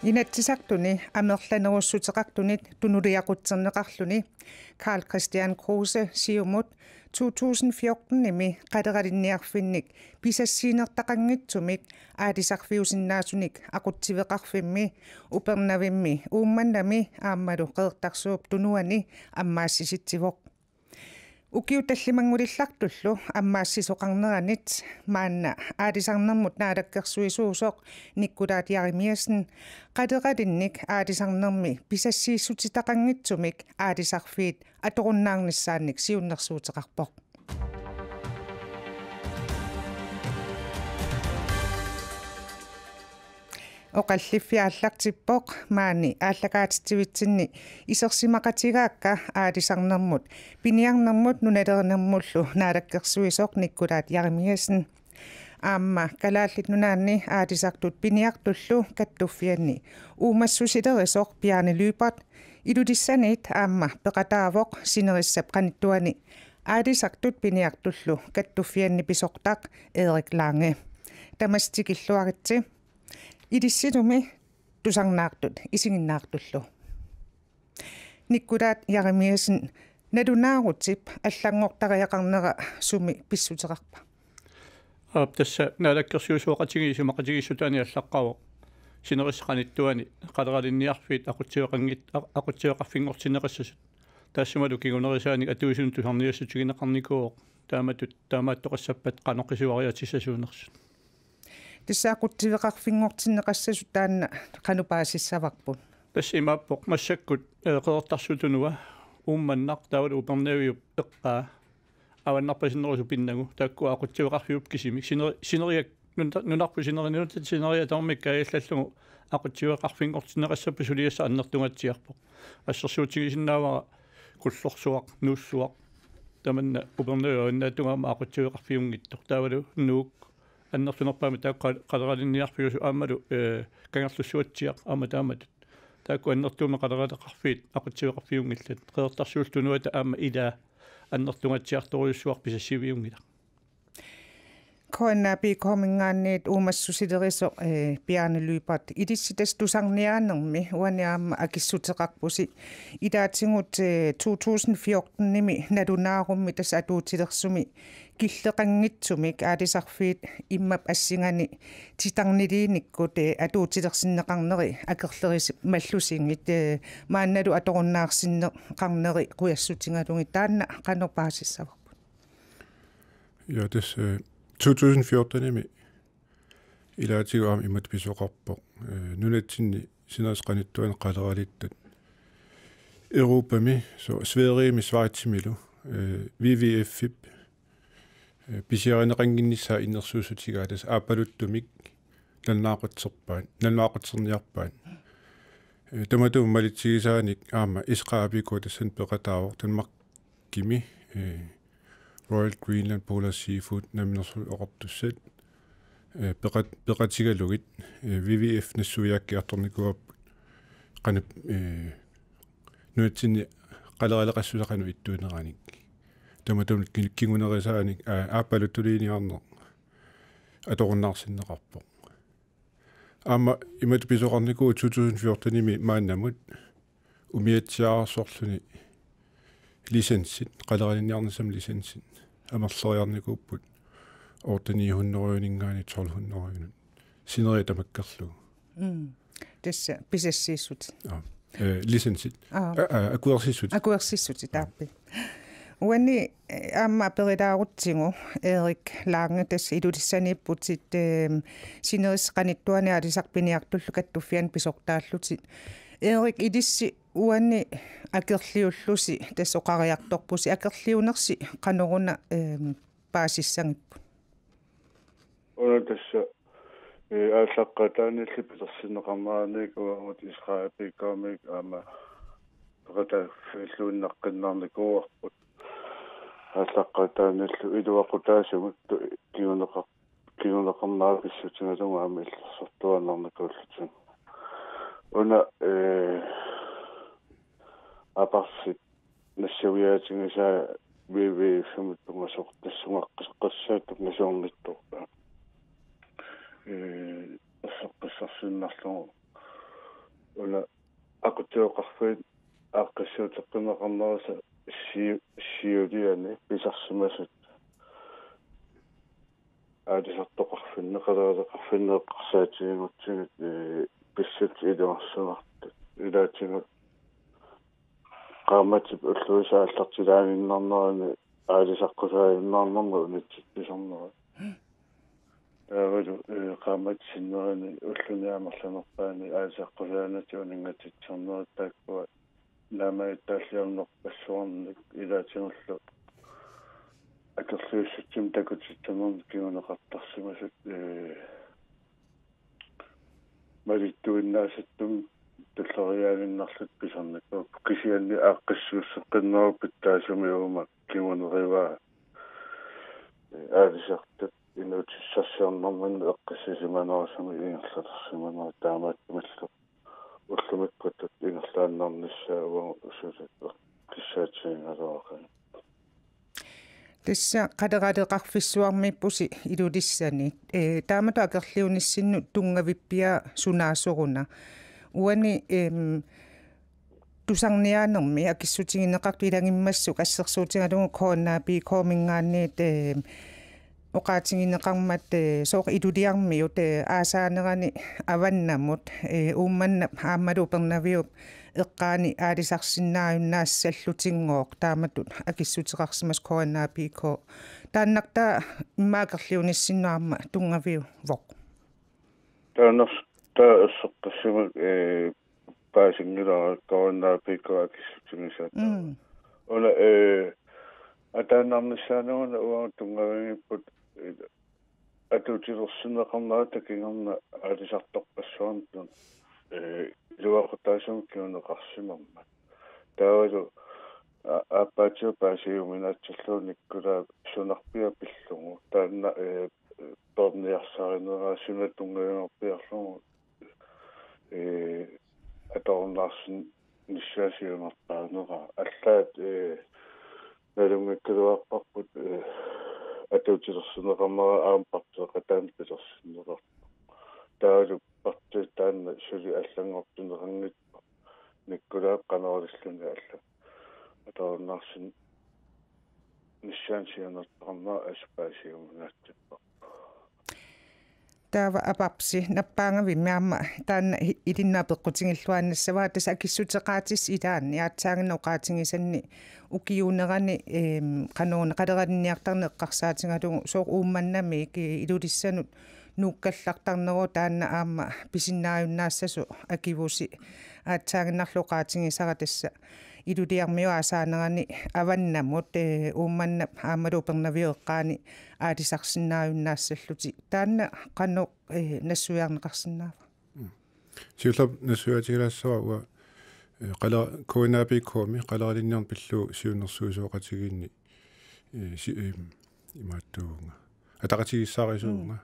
Inatsisartuni amerlanerussutеqartunit tunuliaqutserneqarluni Carl Christian Kruse siumut 2014-nimi qadeqalinniarfinnik pisassiinertaqanngitsumik aatisarfiusinnaasunik aqutsiveqarfimmi upernavimmi uummannami aammalu qeertarsuup tunuani ammaassisitsivoq ukiutallimangulillartullu ammaassisoqarneranit maanna aatisarnermut naalakkersuisuusoq nikkulaat Jarimiasen qadeqalinnik aatisarnermi pisassiissutitaqanngitsumik aatisarfiit atoqunnaarnissaannik siunnersuuteqarpoq oqalliffiaallartippoq maani ааллакаатитсивитсинни исерсимақатигаакка аалисарнэрмут пиниарнэрмут нуналернэрмуллу наалаккерсуисоқ никкулаат Jarimiasen аама калааллит нунаанни аалисартут пиниартуллу каттуффианни уумассусилерисоқ Bjarne Lybert илулиссанит аама пеқатаавоқ синериссап қаниттуани аалисартут пиниартуллу каттуффианни писоқтақ Erik Lange тамастикиллуаритси Idissitumi tusarnaartut isinginnaartullu nikkulaat Jarimiasen nalunaarutip аллангортариақарнера суми писсутеқарпа тасса наалаккерсуусуоқатигисумақатигиссутаани аллаққаво синерисқаниттуани қалералинниарфиит ақутсиоқарфингортинеқассасут таассумалу кигунерисааник атуисун тусарниассутигинеқарникуоқ таамааттоқассаппат қаноққисуариатиссасуунерсут тиссаақутсивеқарфингортиннеқассасут таанна қанупаасиссаварпут тассимааппоқ массаккут қеэртарсутунуа уумманнақ таавалу упернавиуп эққаа аваннарпасиннерусу пиннагу таакку ақутсивеқарфиуп кисимик синериак нунарпу синеринут синерия таамикка аяллаллугу ақутсивеқарфингортиннеқассаппа сулиасса аннертунгатсиарпоқ ассерсуутигисиннаавара куллорсуақ нууссуақ таманна упернавиу аннаатунгаама ақутсивеқарфиунгиттор таавалу нуук аннертунерпаами таакка қалералинниарфиусу аамалу кангерлуссуатсиақ аама тааматут таакку аннертуума қалералеқарфиит ақутсивеқарфиунгиллат қеэртарсуултунуата аама илаа аннертунгатсиарторуйуссуар писассивиунгила Koinapi komingaanniit uummassusileriso Bjarne Lybert idissitas tusarniaanermi uaniaama akissuteqarpusi ilaatingut 2014-nimi nalunaarummi tas atuutilersumi killeqanngitsumik aalisarfiit immap assingani titarniliinikkut atuutilersinneqarneri akerlerisi mallusingit maannalu atoqunnaarsinneqarneri quyassutigalungi taanna qanorpaasissavaqput Ja, das 2014 ilaatigaam imat pisoqarpoq nunatsinni sinerisqanittuan qaleralittat Europami so Sverige Schweizimilu WWF pisiarineqanginnissa innersuusutigatas aapaluttumik nalnaaqutserniarpaan tamatu malitsigisaanik aama isqaapiko tassan peqataavor tanmarkimi Royal Greenland Polar Seafood namnersul oqartussat peqatigalugit WWF nassuiakkiartornikuap qanap nuatsinni qaleraleqassusaqanu ittuuneranik tamatum kingunerisaanik aapalutuliiniarneq atoqunnaarsinneqarpoq aama imat pisoqarniku 2014-nimi maannamut umiatsiaarsorluni licenssit qaleralinnniarnissam licenssit amerleriarnikuupput ortaniihunneruuningaani 1200 sineria tamakkerlugu tassa pisassiissut licenssit akuersissut taappi uanni aamma perilaarutsigu Erik Lange tas ilulissaniipputsit sinerisqanittuani alisarpiniartullu kattuffian pisortaallutit Erik idissi uanni akerliullusi tassoqariartorpusi akerliunersi qanoruna paasissangippu ona tassa ааllaqqataanilli pilersinneqarmaanik uamut israapiikaamik aama peqata filluunneqqinnaarnikuarput ааllaqqataanillu iluaqutaasumut kiuneqarnaapissutigalunga aama illersortuanarnikuullutun ona апарсит нассавиаатингаса WWF tungassortassungaqqissaattuk nasuornittorpa ассаққиссарсиннарлугу qarnersa siudiani pisarsimasut aadisartoqarfinneqalaaqarfinneqqarsaatiingutsigit pissat iluarsunartut ilaatingut qaamatip ulluisaallartilaaninnernerani aadisaqqusaayinnernermu unitsittisarnera taavalu qaamat sinnerani ulluniamerlanerpaani aadisaqqusaanati uningatitsarnera taakkua naamaittaаллиарнерпассуарник илаатингуллу акерлуиссутсим такутиттамерн кигунеқартарсимасут малиттуиннаасаттум таллариаагиннарлут писарнакку кисианни ааққиссуuссеққиннеруппит таасумиума кигунериваа аадисартат инуутиссарсиарнэрман эққиссисиманерасами ингерлалерсиманера таамааттумаллу уллумиккутут ингерлааннарниссааваа усулат киссаатсиингалуақан тесса қадераалеқарфиссуармиппуси илулиссани таамату акерлиуниссинну тунгавиппиа сунаасоруна уани тусарниаанерми акиссутигинеқарту илагиммассу ассерсуутингалугу кооннаапи коомингаанниит оқаатингинеқармат соо илулиармиут аасаанерани аваннамут уумманна аамалу пернавиуп эққаани аалисарсиннааюннаассаллутингооқ тааматут акиссутеқарсимас кооннаапико тааннарта иммаакерлиуниссиннуарма тунгавиу воқ тааннарс таэссеққассимак паасингилаа кооннаапико акиссутигисаат ола атааннарниссаанерна уа тунгавингиппут атутилерсинеқарнаа такингерна аалисарторпассуарнтун илуақутаасум киунеқарсимарма таавалу аппаатиу паасиуминаатсиллууниккула сунарпиа пиллугу таанна торниарсааринераа тунгавингорпиарлугу аторнаарсин ниссаасиумартаанера аллаат налунгаккалуарпарпут атутилерсинеқарнера аампартеқатаан пилерсинеқар таалу парту таанна сули аллангортунерангиппа никкулаап канаралиллуни алла аторнаарсин ниссаансианертарнаа аспаасиумнааттиппа таава апапси наппаангави миамма таанна илиннаапеққутингиллуааннассаваа тас акиссутеқаатис илаанни аатсаагинеқаатингисанни укиунерани канууна қалеранниартарне эққарсаатингалугу соо уумманнами илулиссанут нууккаллартарнеру таанна аама писиннааюннаассасу акивуси аатсаагиннарлуқаатингисара тасса илулиармиу аасаанерани аваннамут уумманна аамалу пернавиуэққаани аалисарсиннааюннаассаллути таанна қанно нассуяарнеқарсинаава сиулап нассуатигилаассуа уа қала коинапиккууми қаларалинниарн пиллу сиуннэрсуусуоқатигиинни имааттуунга атақатигиссаарисуунга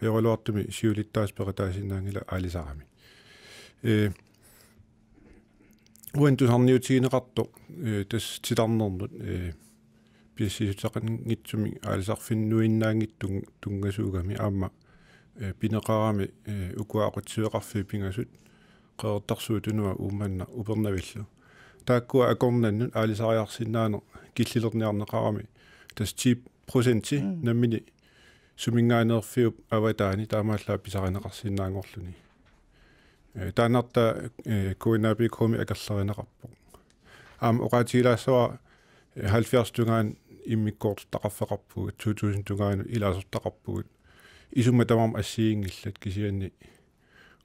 ajorluartumi siulittaas peqataasinnangila aalisarami uantusarniutigineqarto tas titarnernut piassisutaqannitsumi aalisarfinnuinnaangittung tungasuugami aamma pineqarami ukuaqutiueqarfi pingasut qeertarsuutunua uummanna upernavillu taakkua akornannut aalisariarsinnaane killillerniarneqarami tas 10% nammini sumingaanerfiup avataani taamaallaa pisarineqarsinnaangorluni taanarta koinaapiikumi akerlerineqarpoq aam oqaatigilaassuа 70 tungaan immikkoortaqarfeqarpugut 2000 tungaanu ilaasortaqarpugut isumma tamam assiingillat kisianni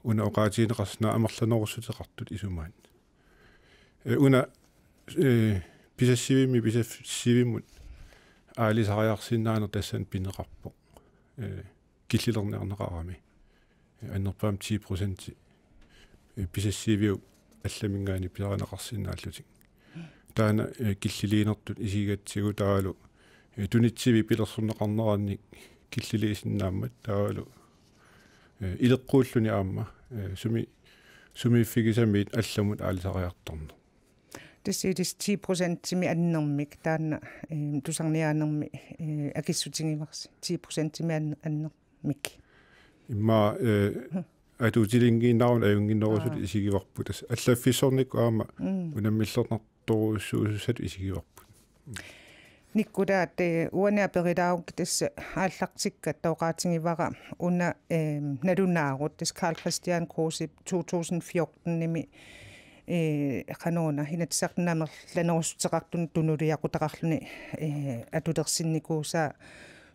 una oqaatigineqarsnaa amerlanerusuteqartut isumaan una pisassivimut aalisariarsinnaana tassan pineqarpoq killillerniarneqarami annerpaam 10% pisassiviu алламингаани писаранеқарсинааллутик таана киллилиинертут исигаатсигу таалу тунитсиви пилерсуннеқарнеранник киллилиисиннааммат таалу илеққууллуни аама сумиффигисамиит алламут аалисариартарнер тасиилис 10% тими аннермик таана тусарниаанерми акиссутингимарси 10% тими аннермик имма атутилингииннаун аюнгиннерусут исигиварпу тас аллаффиссорникку аама унаммиллернер торуссуусат исигиварпут никкудаат уанаа перилаагук тасса ааллартикка тоqaатингивара уна налунаарут тас Карл Кристиан Крусип 2014 ними канона хинатсартнамер ланерусутеқартун тунулиақутақарлуни атулерсинникууса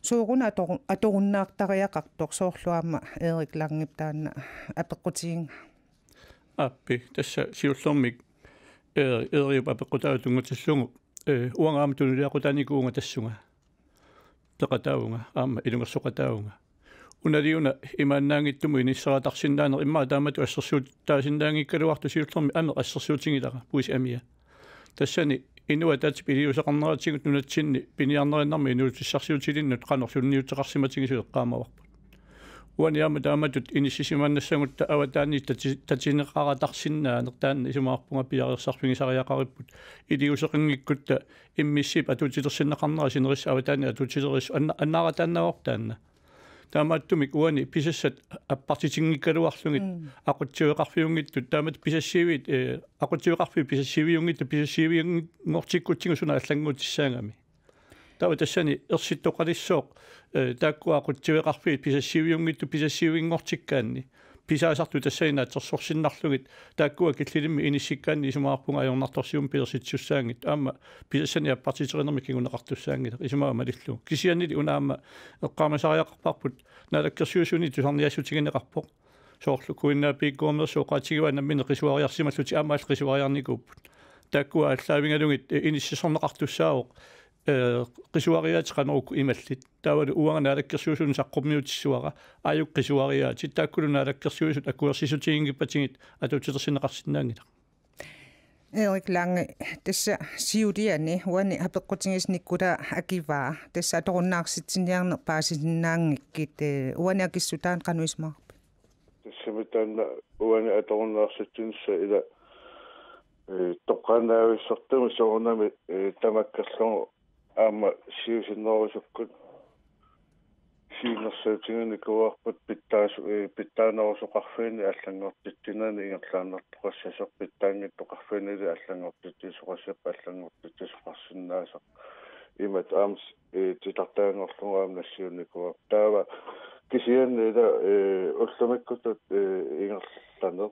сууруна аторуннаартариақартор соорлуаама Эрик Лангип таана апеққутиинга аппи тасса сиуллэрмик эриуп апеққутаатунгутиллугу уангаама тунулиақутааникуунга тассунга теқатаунга аама илунгерсоқатаунга уналиуна имааннаангиттуму иниссаратарсиннаанер иммаа таамату ассерсуут таасиннаангиккалуарту сиуллерми аме ассерсуутингилара пуис амия тассани инуа таатип илиусақарнератсигут нунатсинни пиниарнериннарми инуутиссарсиутилиннут қанорсунниутеқарсиматигису эққаамаварпут уаниама тааматут иниссисимааннассагутта аватаани татинеқаратарсиннаанер таанна исумаарпунга пиареерсарфигисариақариппут илиусеқингиккутта иммиссип атутилерсиннеқарнера синерисса аватаани атутилерис аннааратааннавартаанна таамааттумик уани писассат аппартитингиккалуарлугит ақутсуеқарфиунгиттут таамат писассиивит ақутсуеқарфи писассиивиунгитту писассиивингортиккутсигусуна аллангуутиссаангами тава тассани ерситтоқалиссооқ тааккуа ақутсуеқарфи писассиивиунгитту писассиивингортиккаанни писаасарту тассаинаатсерсорсиннарлугит тааккуа киллилимми иниссиккаанни исумаарпунга аёрнарторсиум пиерситсуссаангит аама писассани аппартитеринерми кигунеқартуссаангит исумаа малиллу кисианнили унаама эққаамасариақарпарпут наалаккерсиусуни тусарниассутигинеқарпоқ соорлу куиннаапииккуумерсуу qaatigivaannamмине qisuariarsimalluti аамаал qisuariarnikuupput тааккуа аллаавингалугит иниссисорнеқартуссаавоқ qisuariaat qanoruk imallit taavalu uanga alakkersuusun saqqummiutissуара аюк qisuariaat taakkuluna alakkersuusut akuersisutiingippatигит атутитерсинеқарсинаангила Эрик Ланге тасса сиудиани уани апеққутингисниккула акиваа тасса аторуннаарситсиниарне паасиннаангиккит уани акиссутаан кануисмаарпи тассамитаанна уани аторуннаарситсинсса ила тоққанаависсертами соорнами тамаккерлугу аама сиусиннерусуккут сиинерсуутингникуарпут питтаанерусоқарфиини аллангортитсинани ингерлааннартоқассасоқ питтаангиттоқарфиинили аллангортитсисоқассаппа аллангортитсисоқарсинаасоқ имат аамс титартаангорлугу аам нассиуникуа таава кисианниила уллумиккутут ингерлаанер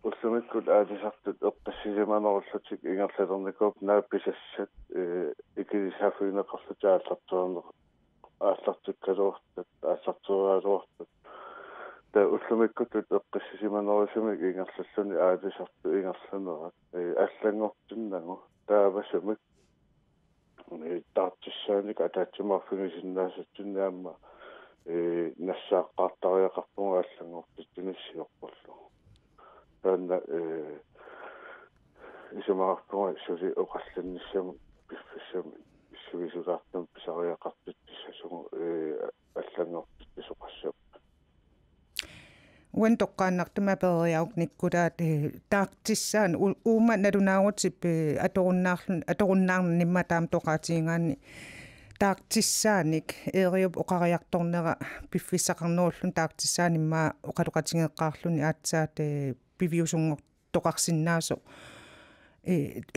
уллумиккут аатисартут эққассисиманеруллутик ингерлалерникууп наапписассат икилисаафуинеқарлути ааллартиккалуортат ааллартуаалуортат таа уллумиккутут эққассисиманерусумик ингерлаллуни аатисарту ингерланерат аллангортиннагу таавасумик таартиссааник атаатсимаарфигисиннаасатсиннаама нассааққартариақарпунга аллангортитсиниссиорпуллу таана исумаарпунга сули оқалланниссаму пиффиссами суисулаартам писариақартиттиссасугу аллангортиттисоқассап уан тоққааннартума периаук никкулаат таартиссаан уума налунаагутип аторуннаарни нимма таам тоқаатиингаани таартиссааник эриуп оқариарторнера пиффиссақарнеруллун таартиссаанимма оқалоқатингеққаарлуни аатсаат пивиусунгор тоқарсиннаасо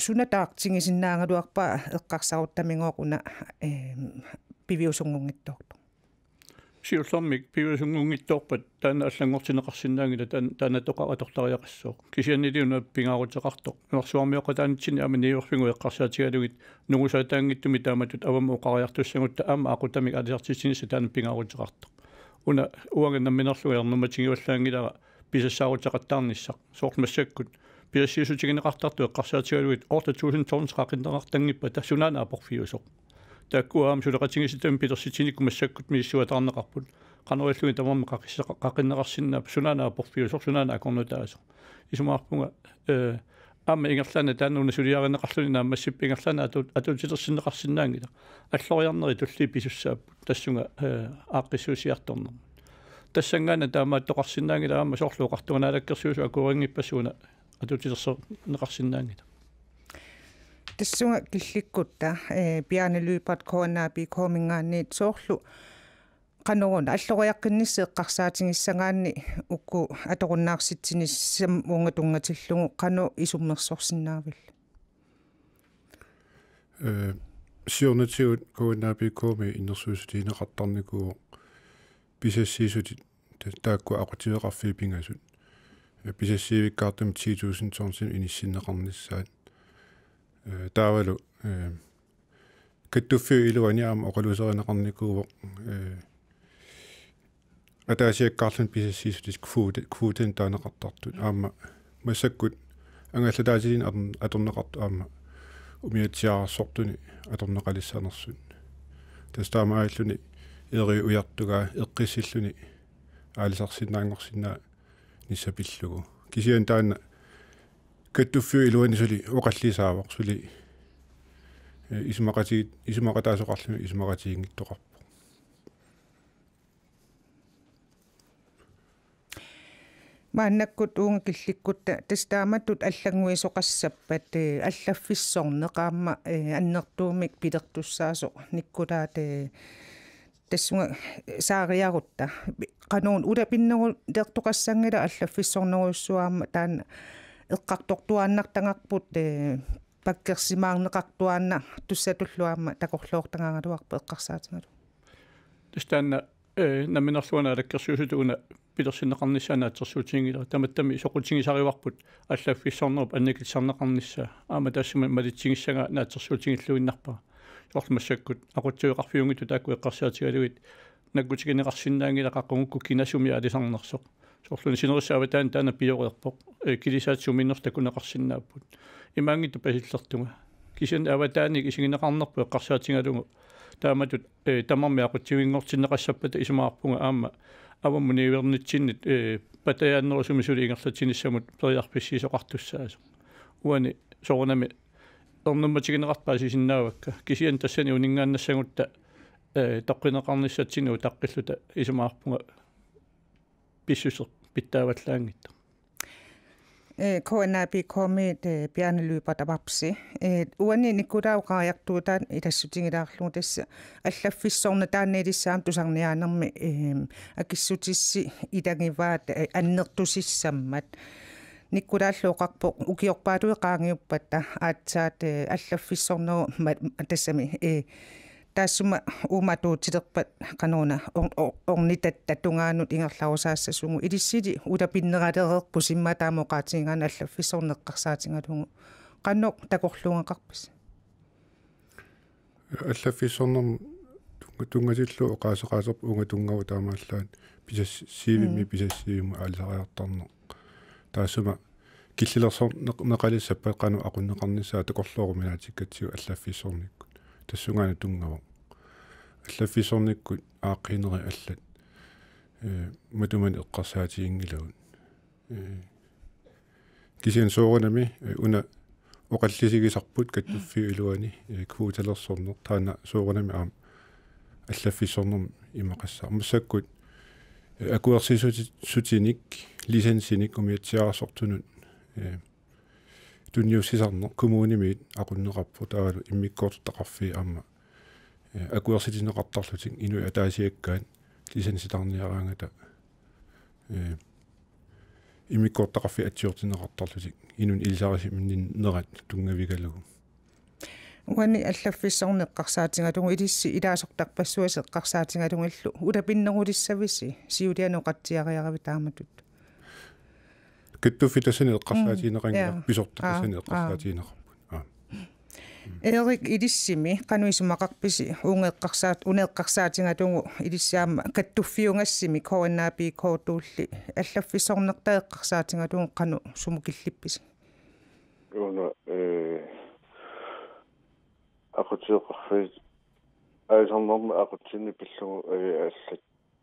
суна таартингисиннаангалуарпаа эққарсаруттамингооқуна пивиусунгунгиттоорто сиуллэрмик пивиусунгунгиттоорпат таана аллангортинеқарсиннаангила таана тоқаратортариақассоо кисианнилиуна пингаарутеқартоқ нуарсуармиоқатаанитсини ама ниуерфингу эққарсаатигалугит нугусаатаангиттуми тааматут авама оқариартуссагутта аама ақутамик алисартитсинисса таана пингаарутеқартоқ уна уангеннамминерлуернуматингиваллаангилара писассаарутеқаттаарниссақ соорлмассаккут пиассиусутигинеқартарту эққарсаатигалугит орта 1200 тассунаана апорфиусоқ тааккуаам сулеқатингиситам питерситиникку массаккут миссуатаарнеқарпут канаруаллуги тамарма қаққиннеқарсиннаап сунаана апорфиусоқ сунаана акорнутаасоқ исумаарпунга аама ингерлаана тааннуна сулиаринеқарлуни нааммассип ингерлаана атутитерсиннеқарсинаангила аллориарнери тулли писуссааппут тассунга ааққиссуусиарторнер тассангаана таамааттоқарсинаангила аама соорлуоқартуганаалаккерсуусу акурингиппасуна атутитерсинеқарсинаангила тассунга килликкутта пианелуипат коонааби коомингаанниит соорлу канорун аллориаққинниссе эққарсаатингиссагаанни укку аторуннаарситсиниссам унгатунгатиллугу қано исуммерсорсинаавил сиорнатигут кууннаапиккууми иннерсуусутиинеқартарникуу писассиисути таакку ақутиеқарфи пингасут писассиивиккаартум 10,000 торнсин иниссиннеқарниссаат таавалу каттуффи илуаниаама оқалусеринеқарникууво атаасиаккаарлун писассиисутис квуутен таанеқартартут аама массаккут ангаллатаатилин аторнеқарту аама умиатсиарсортуни аторнеқалиссанерсут тастаамааллуни ери уяртугаа эққиссиллуни аалисарсиннаангорсинаа ниссапиллугу кисиан таана каттуффи илуанисули оқаллисаавоқ сули исмақатаасоқарлуми исмақатиингиттоқарпо мааннаккут уунга килликкутта тастааматтут аллагуисоқассаппат аллаффиссорнеқаама аннертуумик пилертуссаасо никкулаат тассунга саариарутта кануун улапиннеру лертоқассангила аллаффиссорнеруйссуаама таана эққартортуааннартангарпут паккерсимаарнеқартуаанна туссатуллуаама такорлуортангаангалуарпе эққарсаатингалу тастаанна наминерлуана алаккерсуусутууна пилерсиннеқарниссаанаатсерсуутингила таматтами соқутингисариварпут аллаффиссорнеруп анникилсарнеқарнissaа аама тассума малитсигиссага наатсерсуутингиллуиннарпа сорлмассаккут aqutsuiqarfiungittu taakku eqqarsaatigaluit nakkutigинеқарсиннаангила қаққунгукку кинасуми алисарнерсоқ сорлуни синерissаава таана пиориерпоқ килисаатсуминнерс такунеқарсиннааппут имаангитту пасиллертунга кисин аватааник исигинеқарнерпу эққарсаатингалугу тааматут тамарми aqutsuingortinneqassapпата исумаарпунга аама аваммунивернитсиннит патаяннерусуми сулиингерлатиниссамут периарписсисоқартуссаасо уани соорнами орнумматигинеқарпаа сисиннаавакка кисиан тассани унингааннассагутта тоққинеқарниссатсинуу таққиллута исумаарпунга писсусер питтааваллаангитта конаби комит пианелуипат аварпси уани никулаауқариартуутаат илассутингилаарлугу тасса аллаффиссорна тааннеилиссаам тусарниаанерми акиссутисси илангиваат аннертусиссаммат никкулааллуоқарпо укиорпаатуи qaangiuppatta аатсаат аллаффиссорнеру тассами таассума ууматуутилерпат кануна орнитатта тунгаанут ингерларусаассасугу илиссили улапиннералереерпу симматаамоqaатингаана аллаффиссорнеққарсаатингалугу qannoq такорлунгақарпас аллаффиссорнерм тунгасиллу оқаасеқаасерп унга тунгаву таамааллаат писассиивими писассиивиму аалисариартарнеқ таассума киллилерсор неқалиссаппат қану ақуннеқарниссаа такорлуоруминаатиккатсигу аллаффиссорникку тассунгаана тунгава аллаффиссорниккут ааққинери аллат матуман эққарсаатиингилавут кисиан соорунами уна оқаллисигисарпут каттуффи илуани квууталерсорнер таана соорунами аам аллаффиссорнерм имақассаа массаккут акуерсисутиник лисенсиник умиатсиарсортунут тунниуссисарнер коммунимиит aqunneqarpu таавалу иммиккоортақарфи аама акуерситинеқартарлутик инуи атаасиаккаат лисенситарниараангата иммиккоортақарфи атсиортинеқартарлутик инун илисариси миннин нерат тунгавигалугу уани аллаффиссорнеққарсаатингалугу илисси илаасортарпассуас эққарсаатингалугиллу улапиннерулиссависи сиулиануқатсиариарави тааматут каттуффи тассани эққарсаатинеқангила писортақассани эққарсаатинеқарпут эрик илиссими кануисумақарписи унеэққарсаатингалугу илиссаама каттуффиунгассими коаннаапи коотуулли аллаффиссорнертаа эққарсаатингалугу кану сумукиллипписи уна aqutsuiqarfis аисарнерма aqutsinни пиллугу аллат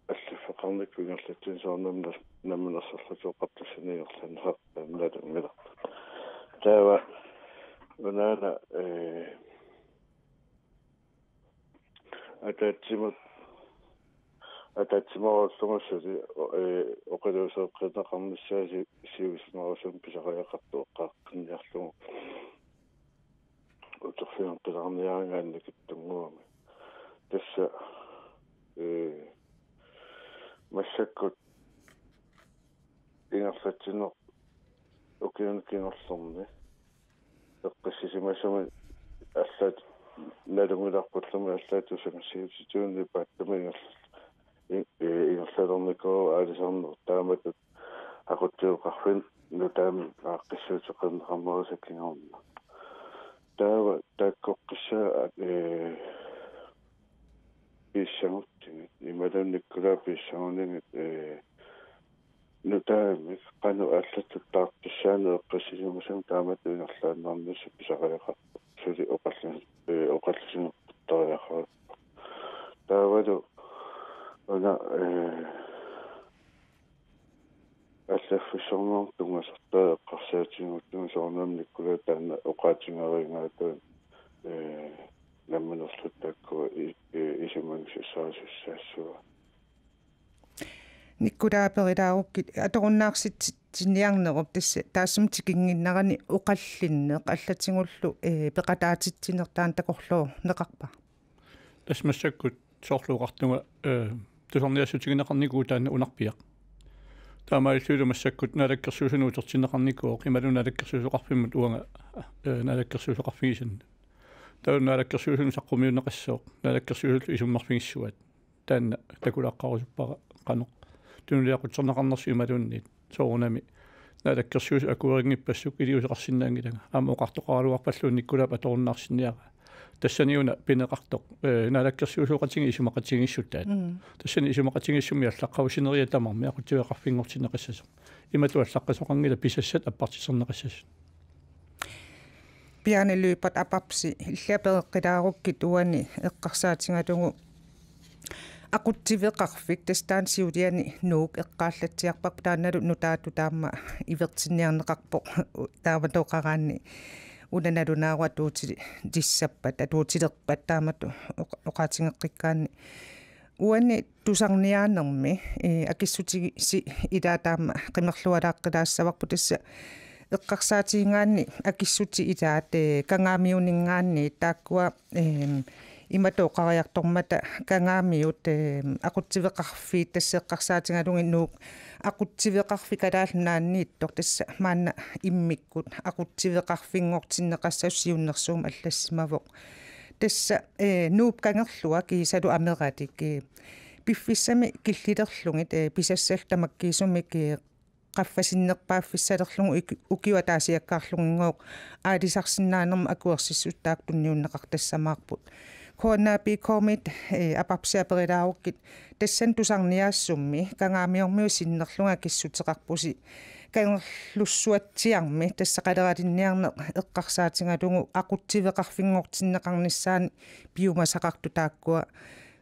аллаффеқарник пингерлатсин соорнамна намнерсерлутуоқартассаниерланнеқар намналангила таава унаана ататсимаорлугуссули оқалуусеэққинеқарниссааси сиуиснерусум писариақартуоққааққинниарлугу утерфиан қиларниарангаанникиттунгуами тасса массаккут ингерлатсинер укиункингерлэрни эққиссисимасуми аллат налунгиларпутлуми аллаатусангасиутитуунни пааттамингер ингерлалерникоо аалисарнер тааматут aquttiuqarfin nutaami aaqqissuutiqerneqarmerusakkingaarna taava taakkoqqissaa piissanguttingi imalunnikkulaa piissanguniнгит nutaami qanu аллаттуттаарписсаану эққиссисимусам таамат ингерлааннарнисса писақалеқарпу сули оқаллисинерпуттариахаа таавалу она аллаффиссорнер тунгасартаа эққарсаатингуттуми соорнуамниккула таана оқаатингариингаатуун намманерлуттааккуа исимангсиссаасуссаассуа никкулааперилааруккит аторуннаарситсинниарнеруп тасса таассум тикингиннарани оқаллиннеқ аллатингуллу пеқатаатитсинертаан такорлоо неқарпа тасмассаккут соорлууқартунга тусорниассутигинеқарникуу таана унарпиақ таамааллуилу массаккут налаккерсуусунуутертинеқарникуу қималуналаккерсуусоқарфиммут уанга налаккерсуусоқарфигисанна таунналаккерсуусуну саққумиунеқассоо налаккерсуусуллу исуммарфигиссуат таанна такулааққарусуппара қано тунулиақутсернеқарнерсу ималуунниит соорунами налаккерсуус акуерингиппассук илиусеқарсинаангилага аама оқартоқаралуарпаллуунниккулаап аторуннаарсиниара тассаниуна пинеқартоқ налаккерсуусоқатиги исумақатигиссутаат тассани исумақатигиссуми аллаққавусинериа тамарми ақутсуеқарфингортинеқассасо имату аллаққасоқангила писассат аппартисернеқассасу пианелуипат апапси иллапереққилаарукки туани эққарсаатингалугу aquttiveqarfik tastaansiuliani nuuk eqqaallatiarpak taannalu nutaatu taamma ivertinniarneqarpoq taavatoqaraanni unanalunaarua tuutili tissappat atuutilerpat taamatu oqaatingeqqikkaanni uani tusarniaanermi akissutigi ilaataamma qimerlualaaqqilaassavarpu tassa eqqarsaatiingaanni akissuti ilaat kangaamiuningaanni taakkua иматоқариартормата кангаамиут aquttiveqarfiit тассеэққарсаатингалуги нуук aquttiveqarfikалаалнааннииттор тасса маанна иммиккут aquttiveqarfingortinneqassaussiunnersuum аллассимавоқ тасса нууп кангерлуа кисалу амератик пиффиссами киллилерлугит писассал тамаккиисумик qaffasinnерпааффиссалерлугу укиуа таасиаккаарлугингооқ аалисарсинаанерма акуерсиссут таактунниуннеқартассамаарпут коонапи комит апапсиаперилааруккит тассан тусарниаассумми кангаамиормиу синнерлунга киссутеқарпуси кангерлуссуатсиарми тассақалералинниарне эққарсаатингалугу aquttiveqarfingortinneqarnissaani пиумасақарту тааккуа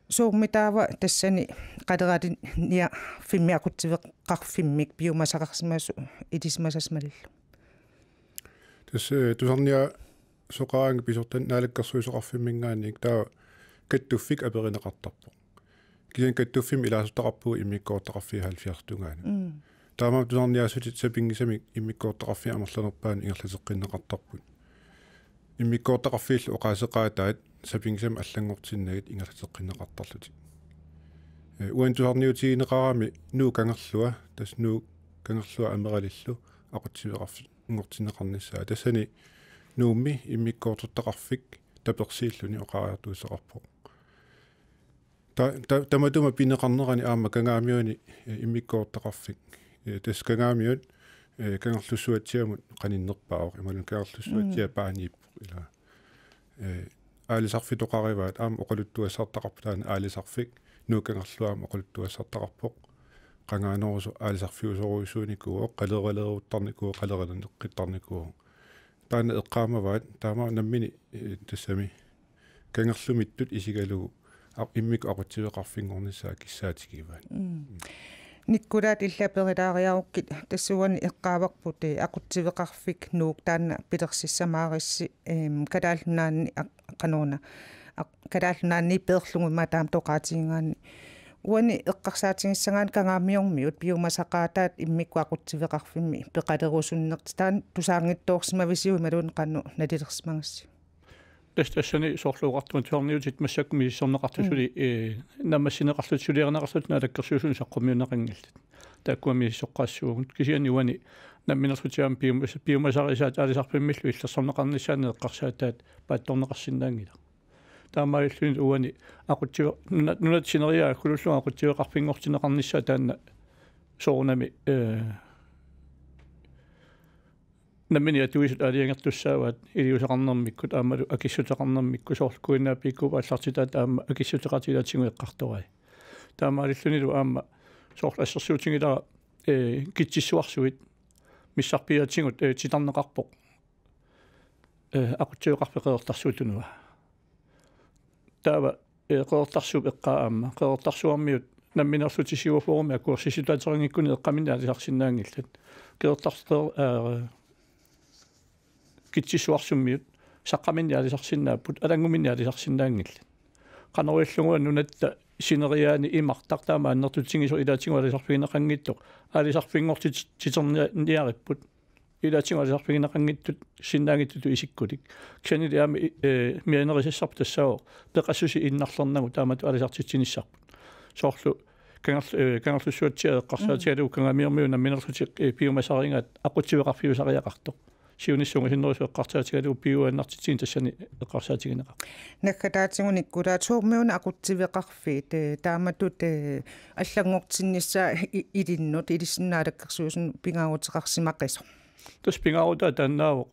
соуммитаава тассани қалералинниа фимми aquttiveqarfimmik пиумасақарсимасу илисмасасмалиллу тасса тусарниа соқаанг писортан налаккерсуисоқарфиммингаанник таа каттуффик аперинеқартарпо киан каттуффим илаасутақарпуу иммиккоортақарфи 70-тунгаана таама тусарниаасутит сапингисамик иммиккоортақарфи амерланерпаан ингерлатеққиннеқартарпут иммиккоортақарфииллу оқаасеқаатаат сапингисам аллангортиннагит ингерлатеққиннеқартарлути уан тусарниутигинеқарами нуу кангерлуа тас нуу кангерлуа амералиллу ақутсивеқарфи ингортиннеқарниссаа тассани нуумми иммиккоортортақарфик таперсииллуни оқаариартуусеқарпо таматума пинеқарнерани аама кангаамиуни иммиккоортақарфик тас кангаамиут кангерлуссуатсиамут қаниннерпаақ ималун кангерлуссуатсиа паанииппо ила аалисарфитоқариваат аама оқалуттуассартақарпутаана аалисарфик нуу кангерлуаама оқалуттуассартақарпоқ qangaanорусу аалисарфиусоруйсууникуо қалералеруттарникуо қалераланеққиттарникуо таана эққаамаваат таама наммини тассами кангерлумиттут исигалугу иммик aquttiveqarfingornissaa киссаатигиваат никкулаат иллаперилаариаруккит тассуани эққааварпут aquttiveqarfik нуук таана пилерсиссамаарисси калаалнаанни қануна калаалнаанни пеерлугу матаам тоқаатиингаанни уани эққарсаатингиссагаан кангаамиормиут пиумасақаатаат иммикку aquttiveqarfimmi пеқалерусуннерти таан тусаангиттоорсимависиу малуун қанну налилерсимагасси тассани соорлууqartuma туарниутит массаккуми иссорнеқартусули наммассинеқарлутсулиернеқарлут налаккерсуусун саққумиунеқингиллат тааккуами иссоққаассуугут кисиани уани намминерлутиам пиумасарисаат алисарпиммиллу иллерсорнеқарниссаане эққарсаатаат паатторнеқарсинаангила таамаиллуни уани ақутсива нунат синериаа кулуллуга ақутсивеқарфингортинеқарнissaа таанна соорнами наммини атуисут алиангертуссааваат илиусақарнэрмиккут аамалу акиссутеқарнэрмикку соорлкуиннаапикку аллартитаат аама акиссутеқартилаатсигу эққарторай таамаалиллунилу аама соорл ассерсуутингилара китсиссуарсуит миссарпиатсигут титарнеқарпоқ ақутсивеқарпеқеэртарсуутунуа таава qeertarsuup eqqaamma qeertarsuarmiut намминерлутисиуфоруми акуерсиситуатерингиккуни эққаминнаалисарсинаангилlat qeertarsteer китсисуарсуммиут саққаминниалисарсинааппут алангуминниалисарсинаангилlat qaneruиллугуа нунатта синериаани имартартаама аннертутсигисо илаатингуалисарфигинеқангиттоқ алисарфингортит титерниариппут илаатингуалисарфигинеқангиттут синнаангиттуту исиккулик ксанилиами мианерисассарп тассао пеқассуси иннарлернагу таамату алисартитсиниссарпут соорлу кангерлуссуатсиа эққарсаатиалу кангамиермиу намминерлутик пиумасарингат ақутсивеқарфиусариақартоқ сиунissунга синнерису эққартаатигалу пиуаннартитсин тассани эққарсаатигинеқа наккатаатингуниккула туумиуна ақутсивеқарфиит тааматут аллагнгортиннissaа илиннут илиссиннаалаккерсуусун пингаагутеқарсимаққисо тус пингаагута тааннаавоқ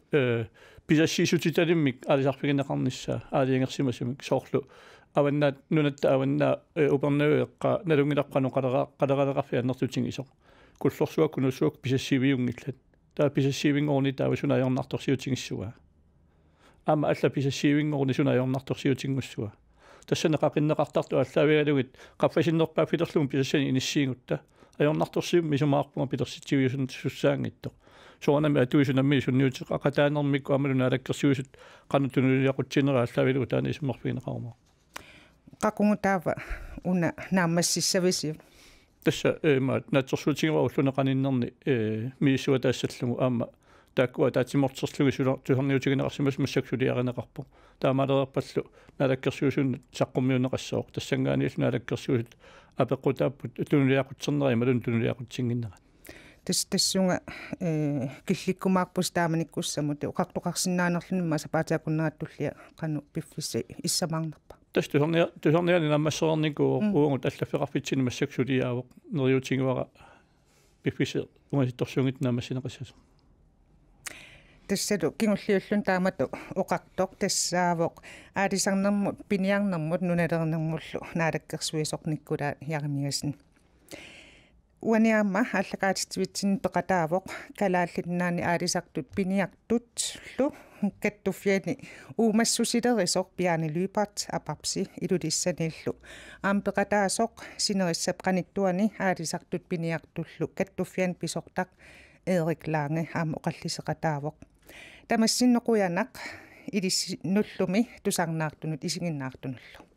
писассиисутиталиммик алисарфигинеқарнissaа аалиангерсимасумик соорлу аваннаат нунатта аваннаа упернавеэққа налунгиларпану қалеқалеқарфи аннертутингисоқ куллорсуак кунуссуак писассивиунгиллат таа писассивингорни таавасунаайорнарторсиутингиссуа аама алла писассивингорни сунаайорнарторсиутингуссуа тассанеқақиннеқартарту аллаавигалугит қаффасиннерпаа пилерлугун писассани иниссиингутта аёрнарторсиумми сумаарпунга пилерситсивиусун суссаангиттоқ соонами атуисунамми сунниутеқақатаанермикку амалуна алаккерсуусут қанутунулиақутсинера аллаавилугу таани суммарфигинеқарма qaqungutaava una naammassissavisi тасса натсерсуутингава уллунеқаниннерни мииссуа таассаллугу аама тааккуа таатимортерлуги сулерниутигинеқарсимас массаксулиаринеқарпо таамалерерпаллу налаккерсуусун саққуммиунеқассооқ тассангаанилу налаккерсуусут апеққутааппут тунулиақутсернери малун тунулиақутсингиннера тассунга килликкумаарпус тааманиккуссамут уқартоқарсинаанерлунма сапаатаакуннератуллиа қану пиффисси иссамаарнерпа тас tuhorniani наммассерернику уунгут аллаффеқарфитсини массаксулиаавоқ нериутингуара пиффисе унгаситторсуунгит наамассинеқассасо тассалу кингуллиуллун таамату оқартоқ тассаавоқ аалисарнэрмут пиниарнэрмут нуналернэрмуллу наалаккерсуисоқниккула яримигасин уаниаама аллакаатитсивитсин пеқатаавоқ калааллиннаани аалисартут пиниартут каттуффиани уумассусилерисоқ пиани лүйпарт апарпси илулиссаниллу аам пеқатаасоқ синериссап қаниттуани аалисартут пиниартуллу каттуффиан писортақ Erik Lange аама оқаллисеқатаавоқ тамассиннеқуянақ илисси нуллуми тусарнаартунут исигиннаартунуллу